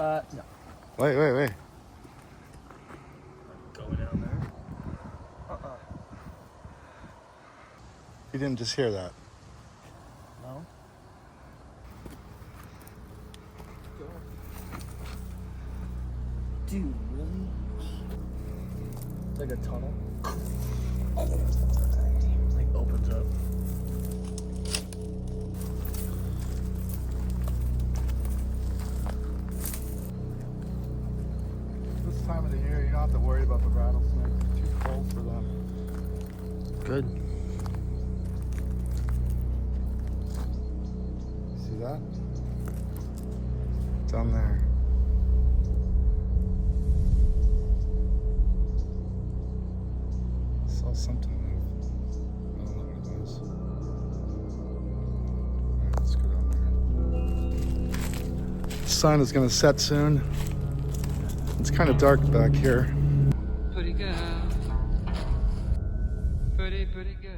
No. Wait. Going down there. You didn't just hear that. No. Dude, really? It's like a tunnel. Like opens up. This time of the year, you don't have to worry about the rattlesnakes. It's too cold for them. Good. See that? Down there. Saw something move. I don't know what it was. Alright, let's go down there. The sun is gonna set soon. It's kind of dark back here. Pretty girl, pretty girl.